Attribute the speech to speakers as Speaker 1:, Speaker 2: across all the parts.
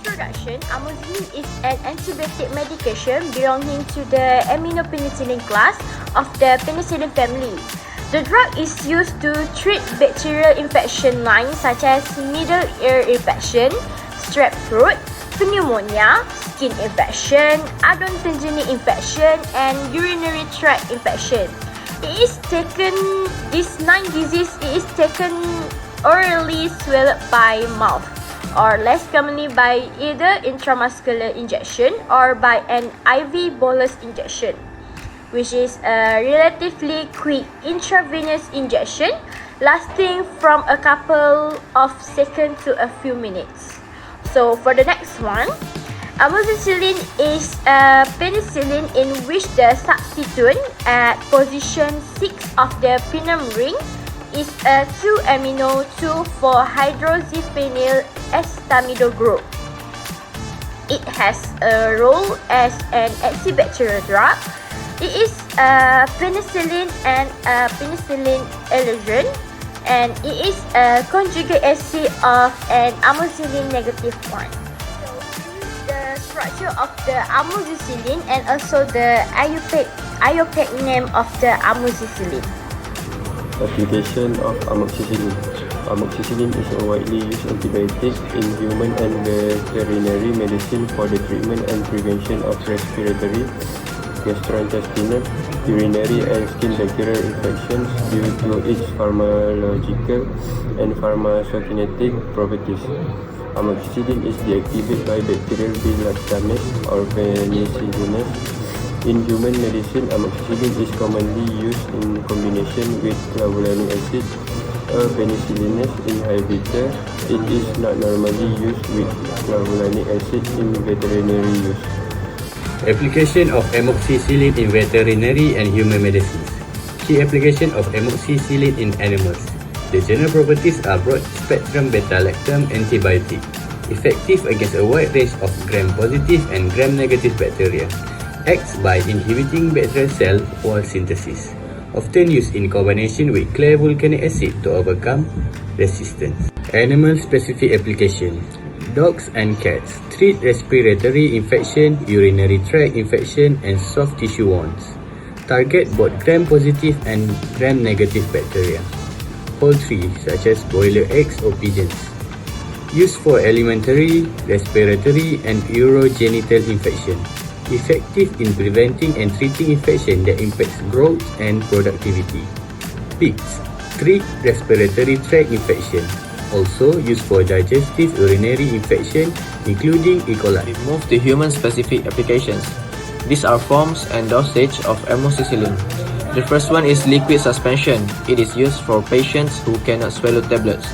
Speaker 1: Introduction, amoxicillin is an antibiotic medication belonging to the aminopenicillin class of the penicillin family. The drug is used to treat bacterial infection lines such as middle ear infection, strep throat, pneumonia, skin infection, odontogenic infection, and urinary tract infection. This 9 disease is taken orally swallowed by mouth, or less commonly by either intramuscular injection or by an IV bolus injection, which is a relatively quick intravenous injection lasting from a couple of seconds to a few minutes. So for the next one, amoxicillin is a penicillin in which the substituent at position 6 of the phenol ring is a 2-amino 2,4-hydroxyphenyl acetamido group. It has a role as an antibacterial drug. It is a penicillin and a penicillin allergen, and it is a conjugate acid of an amoxicillin negative one. So the structure of the amoxicillin and also the IUPAC name of the amoxicillin.
Speaker 2: Application of amoxicillin. Amoxicillin is a widely used antibiotic in human and veterinary medicine for the treatment and prevention of respiratory, gastrointestinal, urinary, and skin bacterial infections due to its pharmacological and pharmacokinetic properties. Amoxicillin is deactivated by bacterial B. lactamase or penicillinase. In human medicine, amoxicillin is commonly used in combination with clavulanic acid, a penicillinase inhibitor. It is not normally used with clavulanic acid in veterinary use.
Speaker 3: Application of amoxicillin in veterinary and human medicines. Key application of amoxicillin in animals. The general properties are broad-spectrum beta-lactam antibiotic, effective against a wide range of gram-positive and gram-negative bacteria. Acts by inhibiting bacterial cell wall synthesis, often used in combination with clavulanic acid to overcome resistance. Animal-specific application. Dogs and cats treat respiratory infection, urinary tract infection, and soft tissue wounds. Target both gram-positive and gram-negative bacteria. Poultry, such as broiler eggs or pigeons. Used for alimentary, respiratory, and urogenital infection. Effective in preventing and treating infection that impacts growth and productivity. Pigs treat respiratory tract infection. Also used for digestive urinary infection, including E. coli.
Speaker 4: We move to human-specific applications. These are forms and dosage of amoxicillin. The first one is liquid suspension. It is used for patients who cannot swallow tablets.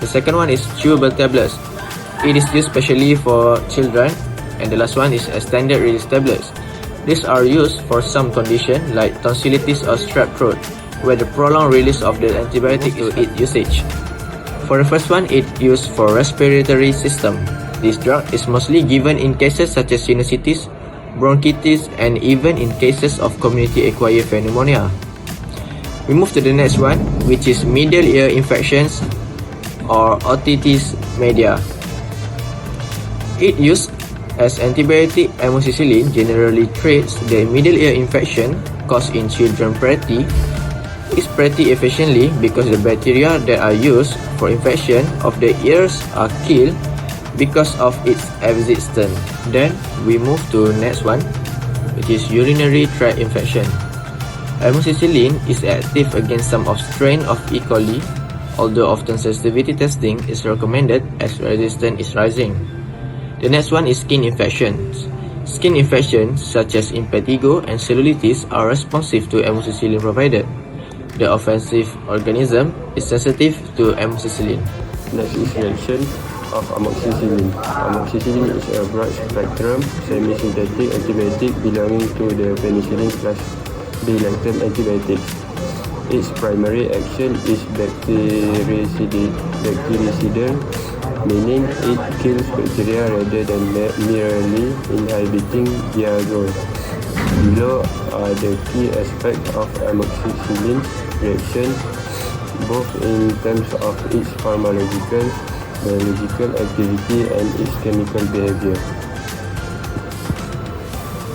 Speaker 4: The second one is chewable tablets. It is used specially for children. And the last one is extended release tablets. These are used for some condition like tonsillitis or strep throat, where the prolonged release of the antibiotic to its usage. For the first one, it used for respiratory system. This drug is mostly given in cases such as sinusitis, bronchitis, and even in cases of community-acquired pneumonia. We move to the next one, which is middle ear infections or otitis media. It used as antibiotic, amoxicillin generally treats the middle ear infection caused in children pretty efficiently because the bacteria that are used for infection of the ears are killed because of its existence. Then we move to next one, which is urinary tract infection. Amoxicillin is active against some of strain of E. coli, although often sensitivity testing is recommended as resistance is rising. The next one is skin infections. Skin infections such as impetigo and cellulitis are responsive to amoxicillin provided. The offensive organism is sensitive to amoxicillin.
Speaker 2: Next is reaction of amoxicillin. Amoxicillin is a broad-spectrum semi-synthetic antibiotic belonging to the penicillin class B-lactam antibiotics. Its primary action is bactericidal, meaning it kills bacteria rather than merely inhibiting their growth. Below are the key aspects of amoxicillin reaction, both in terms of its pharmacological biological activity and its chemical behavior.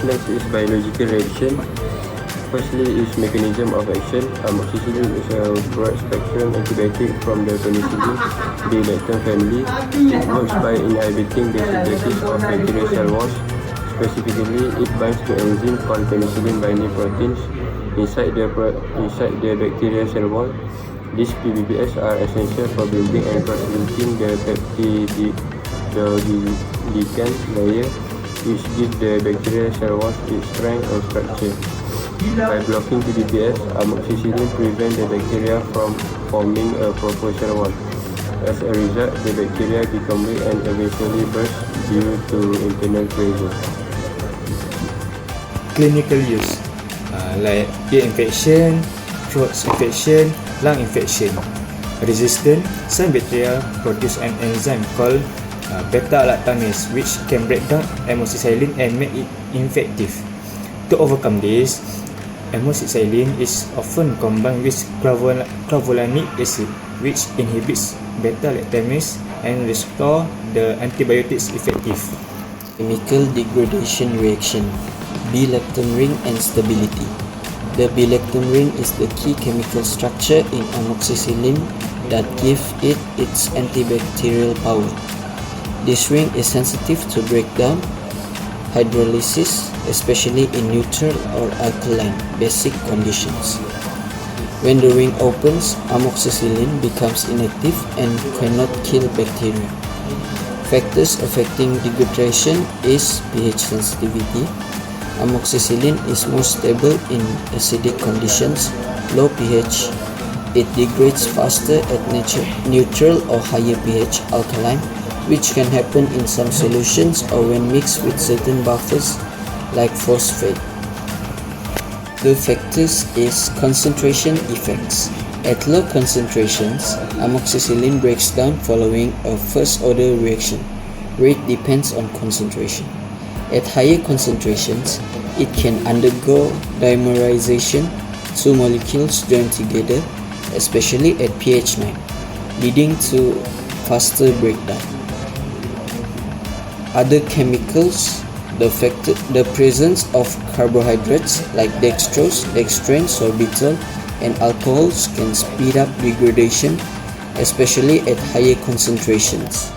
Speaker 2: Next is biological reaction. Firstly is mechanism of action. Amoxicillin is a broad-spectrum antibiotic from the penicillin B-lactam family. It works by inhibiting the synthesis of bacterial cell walls. Specifically, it binds to enzyme called penicillin binding proteins inside the bacterial cell wall. These PBPs are essential for building and cross-linking the peptidoglycan layer, which gives the bacterial cell walls its strength and structure. By blocking PBPs, amoxicillin prevents the bacteria from forming a proper cell wall. As a result, the bacteria become weak and eventually burst due to internal pressure.
Speaker 5: Clinical use like ear infection, throat infection, lung infection. Resistant, some bacteria produce an enzyme called beta-lactamase, which can break down amoxicillin and make it ineffective. To overcome this, amoxicillin is often combined with clavulanic acid, which inhibits beta-lactamase and restore the antibiotics effective.
Speaker 6: Chemical degradation reaction, B-lactam ring and stability. The B-lactam ring is the key chemical structure in amoxicillin that gives it its antibacterial power. This ring is sensitive to breakdown, hydrolysis, especially in neutral or alkaline basic conditions. When the ring opens, amoxicillin becomes inactive and cannot kill bacteria. Factors affecting degradation is pH sensitivity. Amoxicillin is more stable in acidic conditions, low pH. It degrades faster at neutral or higher pH alkaline, which can happen in some solutions or when mixed with certain buffers like phosphate. The factors is concentration effects. At low concentrations, amoxicillin breaks down following a first-order reaction. Rate depends on concentration. At higher concentrations, it can undergo dimerization, two molecules join together, especially at pH 9, leading to faster breakdown. Other chemicals, the presence of carbohydrates like dextrose, dextran, sorbitol, and alcohols can speed up degradation, especially at higher concentrations.